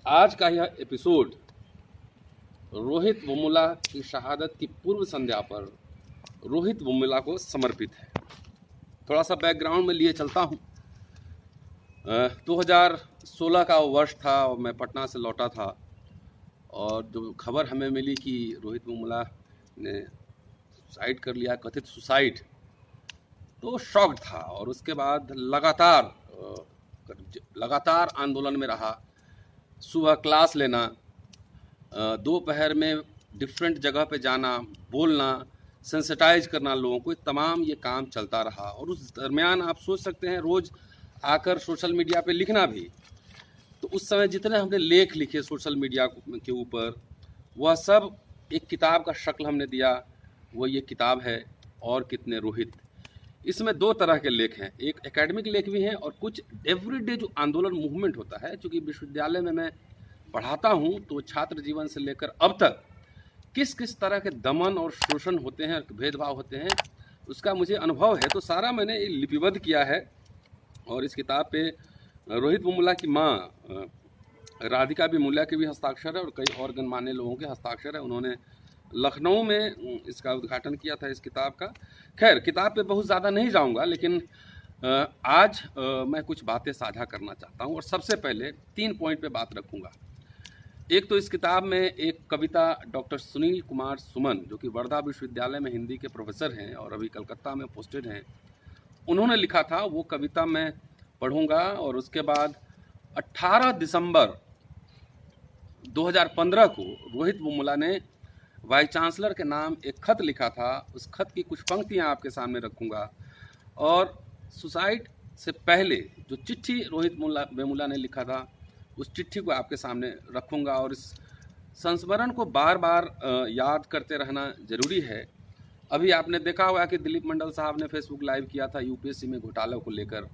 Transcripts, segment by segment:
आज का यह एपिसोड रोहित वेमुला की शहादत की पूर्व संध्या पर रोहित वेमुला को समर्पित है। थोड़ा सा बैकग्राउंड में लिए चलता हूँ। 2016 का वर्ष था और मैं पटना से लौटा था और जो खबर हमें मिली कि रोहित वेमुला ने सुसाइड कर लिया, कथित सुसाइड, तो शॉक था। और उसके बाद लगातार आंदोलन में रहा। सुबह क्लास लेना, दोपहर में डिफरेंट जगह पे जाना, बोलना, सेंसिटाइज करना लोगों को, तमाम ये काम चलता रहा। और उस दरमियान आप सोच सकते हैं रोज़ आकर सोशल मीडिया पे लिखना भी। तो उस समय जितने हमने लेख लिखे सोशल मीडिया के ऊपर, वह सब एक किताब का शक्ल हमने दिया। वो ये किताब है और कितने रोहित। इसमें दो तरह के लेख हैं, एक एकेडमिक लेख भी हैं और कुछ एवरीडे जो आंदोलन मूवमेंट होता है। क्योंकि विश्वविद्यालय में मैं पढ़ाता हूँ तो छात्र जीवन से लेकर अब तक किस किस तरह के दमन और शोषण होते हैं, भेदभाव होते हैं, उसका मुझे अनुभव है। तो सारा मैंने लिपिबद्ध किया है। और इस किताब पे रोहित वेमुला की माँ राधिका वेमुला के भी हस्ताक्षर है और कई और गणमान्य लोगों के हस्ताक्षर है। उन्होंने लखनऊ में इसका उद्घाटन किया था इस किताब का। खैर, किताब पे बहुत ज़्यादा नहीं जाऊंगा, लेकिन आज मैं कुछ बातें साझा करना चाहता हूं। और सबसे पहले 3 पॉइंट पे बात रखूंगा। एक तो इस किताब में एक कविता डॉक्टर सुनील कुमार सुमन, जो कि वर्धा विश्वविद्यालय में हिंदी के प्रोफेसर हैं और अभी कलकत्ता में पोस्टेड हैं, उन्होंने लिखा था। वो कविता मैं पढ़ूंगा। और उसके बाद 18 दिसंबर 2015 को रोहित वेमुला ने वाइस चांसलर के नाम एक खत लिखा था। उस खत की कुछ पंक्तियां आपके सामने रखूंगा। और सुसाइड से पहले जो चिट्ठी रोहित वेमुला ने लिखा था, उस चिट्ठी को आपके सामने रखूंगा। और इस संस्मरण को बार बार याद करते रहना जरूरी है। अभी आपने देखा होगा कि दिलीप मंडल साहब ने फेसबुक लाइव किया था यूपीएससी में घोटाला को लेकर।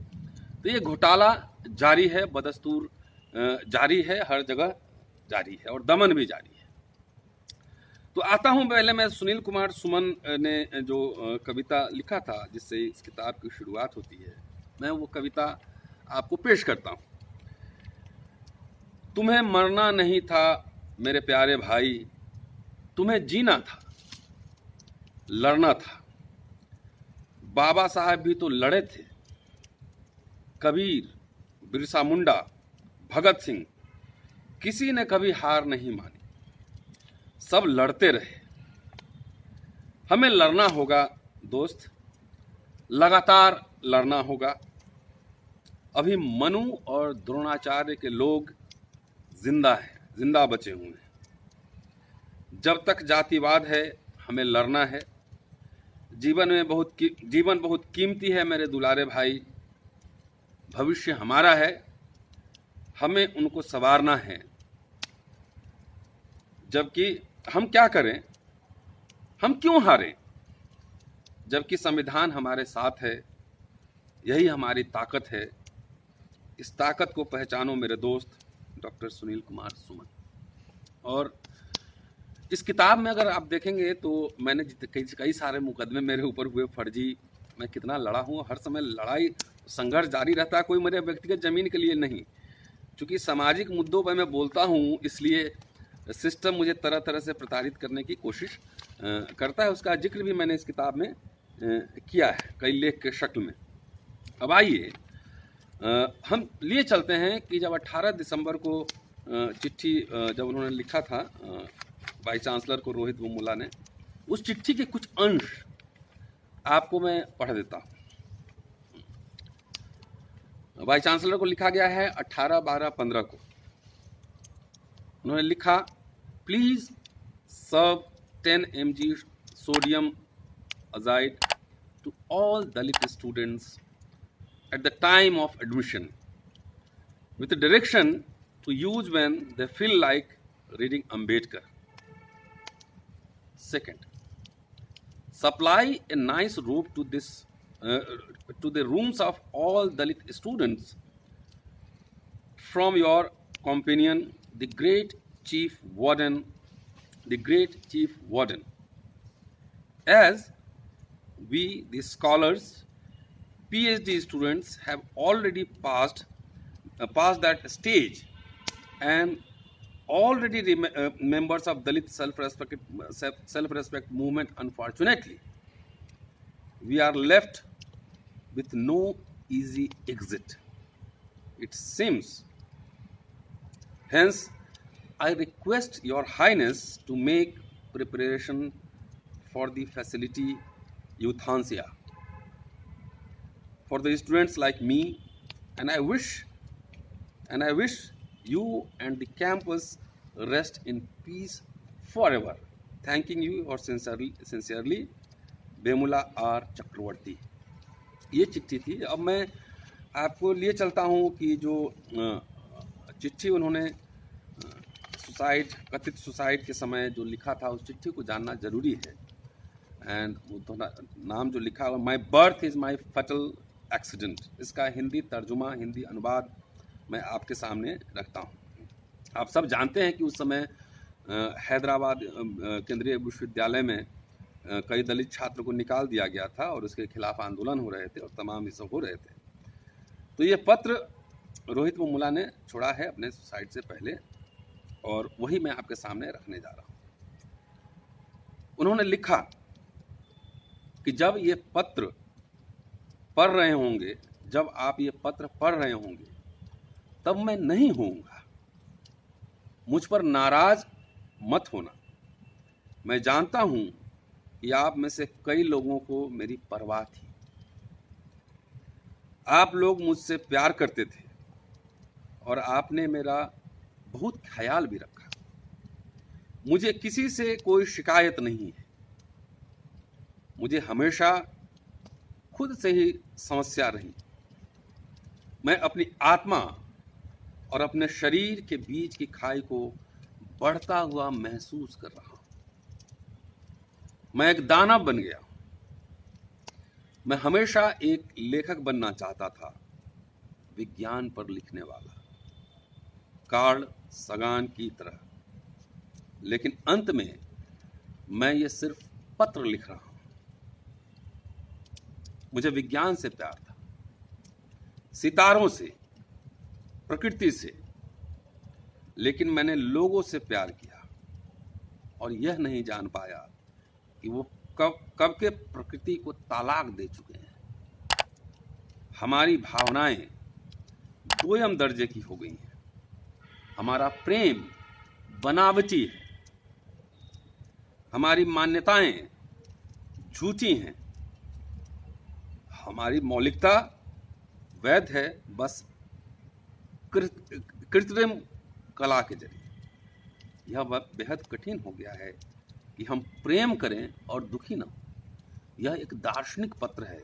तो ये घोटाला जारी है, बदस्तूर जारी है, हर जगह जारी है और दमन भी जारी है। तो आता हूं, पहले मैं सुनील कुमार सुमन ने जो कविता लिखा था जिससे इस किताब की शुरुआत होती है, मैं वो कविता आपको पेश करता हूं। तुम्हें मरना नहीं था मेरे प्यारे भाई, तुम्हें जीना था, लड़ना था। बाबा साहब भी तो लड़े थे, कबीर, बिरसा मुंडा, भगत सिंह, किसी ने कभी हार नहीं मानी, सब लड़ते रहे। हमें लड़ना होगा दोस्त, लगातार लड़ना होगा। अभी मनु और द्रोणाचार्य के लोग जिंदा हैं, जिंदा बचे हुए हैं। जब तक जातिवाद है हमें लड़ना है। जीवन बहुत कीमती है मेरे दुलारे भाई। भविष्य हमारा है, हमें उनको संवारना है। जबकि हम क्या करें, हम क्यों हारें, जबकि संविधान हमारे साथ है। यही हमारी ताकत है। इस ताकत को पहचानो मेरे दोस्त। डॉक्टर सुनील कुमार सुमन। और इस किताब में अगर आप देखेंगे तो मैंने कई सारे मुकदमे मेरे ऊपर हुए, फर्जी। मैं कितना लड़ा हूँ, हर समय लड़ाई संघर्ष जारी रहता है, कोई मेरे व्यक्तिगत जमीन के लिए नहीं। चूँकि सामाजिक मुद्दों पर मैं बोलता हूँ, इसलिए सिस्टम मुझे तरह तरह से प्रताड़ित करने की कोशिश करता है। उसका जिक्र भी मैंने इस किताब में किया है कई लेख के शक्ल में। अब आइए हम लिए चलते हैं कि जब 18 दिसंबर को चिट्ठी जब उन्होंने लिखा था वाइस चांसलर को, रोहित वेमुला ने, उस चिट्ठी के कुछ अंश आपको मैं पढ़ देता हूँ। वाइस चांसलर को लिखा गया है 18/12/15 को। उन्होंने लिखा, please serve 10 mg sodium azide to all Dalit students at the time of admission, with the direction to use when they feel like reading Ambedkar. Second, supply a nice robe to the rooms of all Dalit students from your companion, the great chief warden, as we, the scholars, PhD students, have already passed that stage and already members of Dalit self-respect movement. Unfortunately, we are left with no easy exit, it seems. Hence, I request Your Highness to make preparation for the facility euthanasia for the students like me, and I wish you and the campus rest in peace forever. Thanking you और sincerely बेमुला are चक्रवर्ती। ये चिट्ठी थी। अब मैं आपको लिए चलता हूँ कि जो चिट्ठी उन्होंने सुसाइड, कथित सुसाइड के समय जो लिखा था, उस चिट्ठी को जानना जरूरी है। एंड नाम जो लिखा हुआ, माई बर्थ इज़ माई फटल एक्सीडेंट, इसका हिंदी तर्जुमा, हिंदी अनुवाद मैं आपके सामने रखता हूँ। आप सब जानते हैं कि उस समय हैदराबाद केंद्रीय विश्वविद्यालय में कई दलित छात्र को निकाल दिया गया था और उसके खिलाफ आंदोलन हो रहे थे और तमाम ये सब हो रहे थे। तो ये पत्र रोहित वेमुला ने छोड़ा है अपने सुसाइड से पहले, और वही मैं आपके सामने रखने जा रहा हूँ। उन्होंने लिखा कि जब ये पत्र पढ़ रहे होंगे, जब आप ये पत्र पढ़ रहे होंगे, तब मैं नहीं होऊंगा। मुझ पर नाराज मत होना। मैं जानता हूं कि आप में से कई लोगों को मेरी परवाह थी। आप लोग मुझसे प्यार करते थे और आपने मेरा बहुत ख्याल भी रखा। मुझे किसी से कोई शिकायत नहीं है। मुझे हमेशा खुद से ही समस्या रही। मैं अपनी आत्मा और अपने शरीर के बीच की खाई को बढ़ता हुआ महसूस कर रहा हूं। मैं एक दानव बन गया। मैं हमेशा एक लेखक बनना चाहता था, विज्ञान पर लिखने वाला, कार्ल सगान की तरह। लेकिन अंत में मैं ये सिर्फ पत्र लिख रहा हूं। मुझे विज्ञान से प्यार था, सितारों से, प्रकृति से, लेकिन मैंने लोगों से प्यार किया और यह नहीं जान पाया कि वो कब के प्रकृति को तालाक दे चुके हैं। हमारी भावनाएं दोयम दर्जे की हो गई हैं। हमारा प्रेम बनावटी है। हमारी मान्यताएं झूठी हैं। हमारी मौलिकता वैध है, बस कृत्रिम कला के जरिए। यह बेहद कठिन हो गया है कि हम प्रेम करें और दुखी न हो। यह एक दार्शनिक पत्र है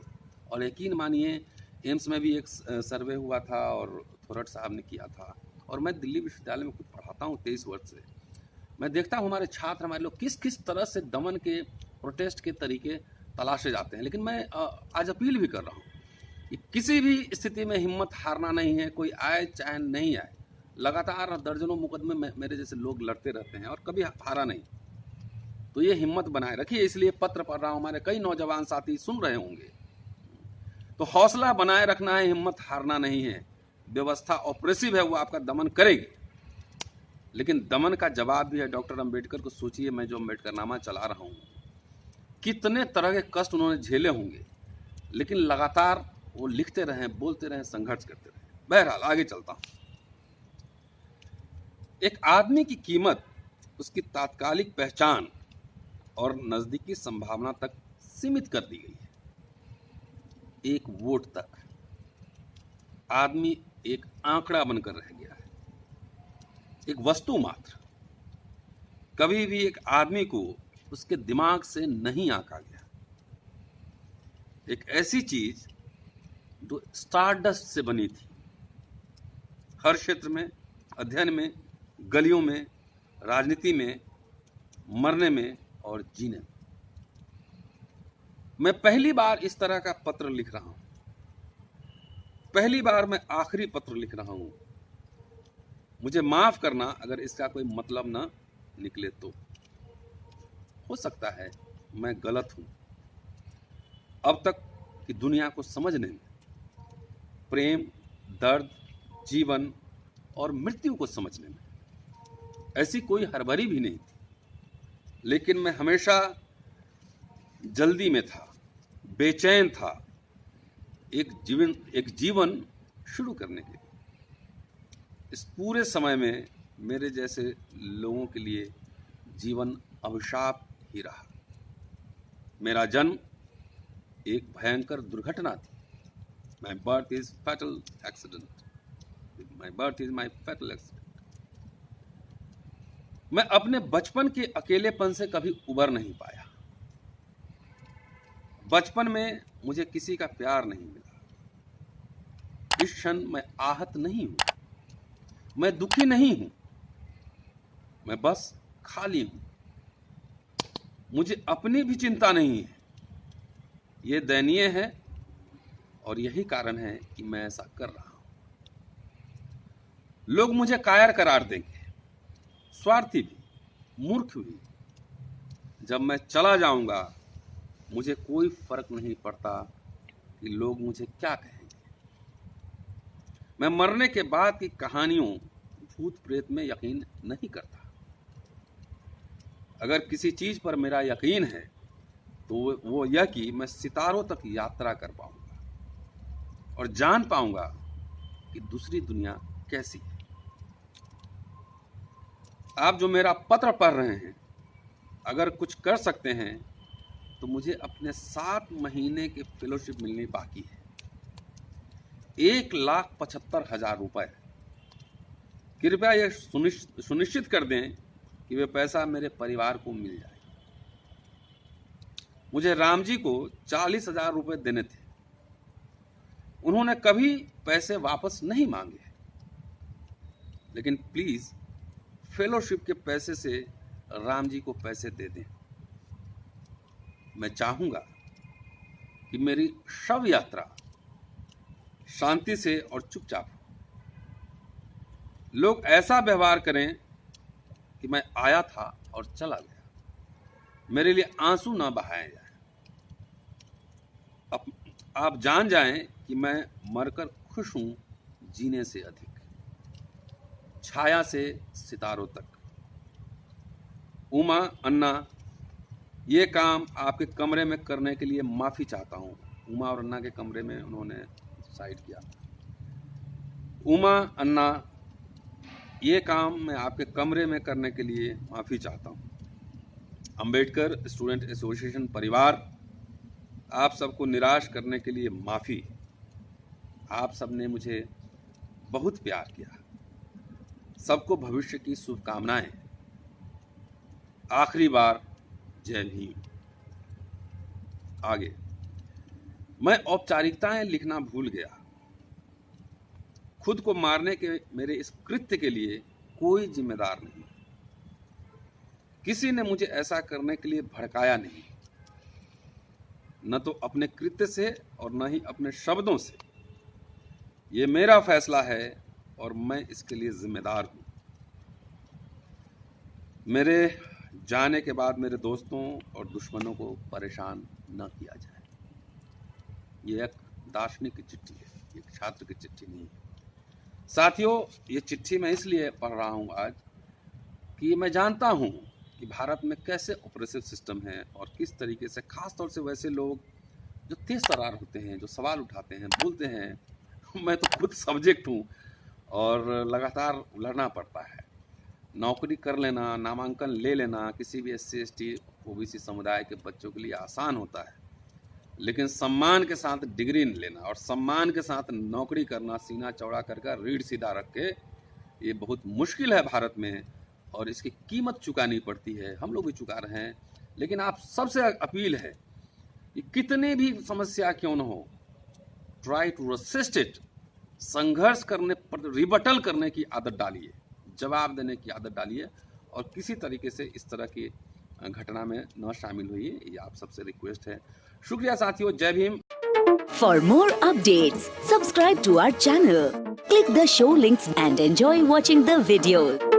और यकीन मानिए एम्स में भी एक सर्वे हुआ था और थोरट साहब ने किया था, और मैं दिल्ली विश्वविद्यालय में खुद पढ़ाता हूँ 23 वर्ष से। मैं देखता हूँ हमारे छात्र, हमारे लोग किस किस तरह से दमन के, प्रोटेस्ट के तरीके तलाशे जाते हैं। लेकिन मैं आज अपील भी कर रहा हूँ कि किसी भी स्थिति में हिम्मत हारना नहीं है। कोई आए चाहे नहीं आए, लगातार दर्जनों मुकदमे मेरे जैसे लोग लड़ते रहते हैं और कभी हारा नहीं। तो ये हिम्मत बनाए रखिए। इसलिए पत्र पढ़ रहा हूँ, हमारे कई नौजवान साथी सुन रहे होंगे। तो हौसला बनाए रखना है, हिम्मत हारना नहीं है। व्यवस्था ऑपरेसिव है, वो आपका दमन करेगी, लेकिन दमन का जवाब भी है। डॉक्टर अंबेडकर को सोचिए, मैं जो अंबेडकरनामा चला रहा हूँ, कितने तरह के कष्ट उन्होंने झेले होंगे, लेकिन लगातार वो लिखते रहे, बोलते रहे, संघर्ष करते रहे। बहरहाल आगे चलता हूँ। एक आदमी की कीमत उसकी तात्कालिक पहचान और नजदीकी संभावना तक सीमित कर दी गई है, एक वोट तक। आदमी एक आंकड़ा बनकर रह गया है, एक वस्तु मात्र। कभी भी एक आदमी को उसके दिमाग से नहीं आंका गया। एक ऐसी चीज जो स्टारडस्ट से बनी थी, हर क्षेत्र में, अध्ययन में, गलियों में, राजनीति में, मरने में और जीने में। मैं पहली बार इस तरह का पत्र लिख रहा हूं। पहली बार मैं आखिरी पत्र लिख रहा हूं। मुझे माफ करना अगर इसका कोई मतलब ना निकले तो। हो सकता है मैं गलत हूं अब तक की दुनिया को समझने में, प्रेम, दर्द, जीवन और मृत्यु को समझने में। ऐसी कोई हड़बड़ी भी नहीं थी, लेकिन मैं हमेशा जल्दी में था, बेचैन था एक जीवन शुरू करने के लिए। इस पूरे समय में मेरे जैसे लोगों के लिए जीवन अभिशाप ही रहा। मेरा जन्म एक भयंकर दुर्घटना थी। My birth is fatal accident. My birth is my fatal accident. मैं अपने बचपन के अकेलेपन से कभी उबर नहीं पाया। बचपन में मुझे किसी का प्यार नहीं मिला। इस क्षण मैं आहत नहीं हूं, मैं दुखी नहीं हूं, मैं बस खाली हूं। मुझे अपनी भी चिंता नहीं है। यह दयनीय है और यही कारण है कि मैं ऐसा कर रहा हूं। लोग मुझे कायर करार देंगे, स्वार्थी भी, मूर्ख भी। जब मैं चला जाऊंगा मुझे कोई फर्क नहीं पड़ता कि लोग मुझे क्या कहेंगे। मैं मरने के बाद की कहानियों, भूत प्रेत में यकीन नहीं करता। अगर किसी चीज पर मेरा यकीन है तो वो यह कि मैं सितारों तक यात्रा कर पाऊंगा और जान पाऊंगा कि दूसरी दुनिया कैसी है। आप जो मेरा पत्र पढ़ रहे हैं, अगर कुछ कर सकते हैं तो मुझे अपने 7 महीने की फेलोशिप मिलनी बाकी है। 1,75,000 रुपए। कृपया यह सुनिश्चित कर दें कि वे पैसा मेरे परिवार को मिल जाए। मुझे राम जी को 40,000 रुपए देने थे। उन्होंने कभी पैसे वापस नहीं मांगे, लेकिन प्लीज फेलोशिप के पैसे से राम जी को पैसे दे दें। मैं चाहूंगा कि मेरी शव यात्रा शांति से और चुपचाप हो। लोग ऐसा व्यवहार करें कि मैं आया था और चला गया। मेरे लिए आंसू ना बहाए जाए। आप जान जाएं कि मैं मरकर खुश हूं जीने से अधिक। छाया से सितारों तक। उमा, अन्ना, ये काम आपके कमरे में करने के लिए माफी चाहता हूं। उमा और अन्ना के कमरे में उन्होंने साइड किया। उमा, अन्ना, ये काम मैं आपके कमरे में करने के लिए माफी चाहता हूं। अंबेडकर स्टूडेंट एसोसिएशन परिवार, आप सबको निराश करने के लिए माफी। आप सबने मुझे बहुत प्यार किया। सबको भविष्य की शुभकामनाएं। आखिरी बार, जय भीम। आगे, मैं औपचारिकताएं लिखना भूल गया। खुद को मारने के मेरे इस कृत्य के लिए कोई जिम्मेदार नहीं। किसी ने मुझे ऐसा करने के लिए भड़काया नहीं, न तो अपने कृत्य से और न ही अपने शब्दों से। ये मेरा फैसला है और मैं इसके लिए जिम्मेदार हूं। मेरे जाने के बाद मेरे दोस्तों और दुश्मनों को परेशान न किया जाए। ये एक दार्शनिक की चिट्ठी है, एक छात्र की चिट्ठी नहीं है। साथियों, ये चिट्ठी मैं इसलिए पढ़ रहा हूं आज कि मैं जानता हूं कि भारत में कैसे ऑपरेसिव सिस्टम है और किस तरीके से, खास तौर से वैसे लोग जो तेज तर्रार होते हैं, जो सवाल उठाते हैं, बोलते हैं। मैं तो खुद सब्जेक्ट हूँ और लगातार लड़ना पड़ता है। नौकरी कर लेना, नामांकन ले लेना किसी भी SC ST OBC समुदाय के बच्चों के लिए आसान होता है, लेकिन सम्मान के साथ डिग्री लेना और सम्मान के साथ नौकरी करना, सीना चौड़ा करके रीढ़ सीधा रख के, ये बहुत मुश्किल है भारत में और इसकी कीमत चुकानी पड़ती है। हम लोग भी चुका रहे हैं। लेकिन आप सबसे अपील है कि कितनी भी समस्या क्यों न हो, ट्राई टू रेसिस्ट इट। संघर्ष करने पर, रिबटल करने की आदत डालिए, जवाब देने की आदत डालिए और किसी तरीके से इस तरह की घटना में न शामिल हुई। ये आप सबसे रिक्वेस्ट है। शुक्रिया साथियों, जय Bhim. For more updates, subscribe to our channel, click the show links and enjoy watching the videos.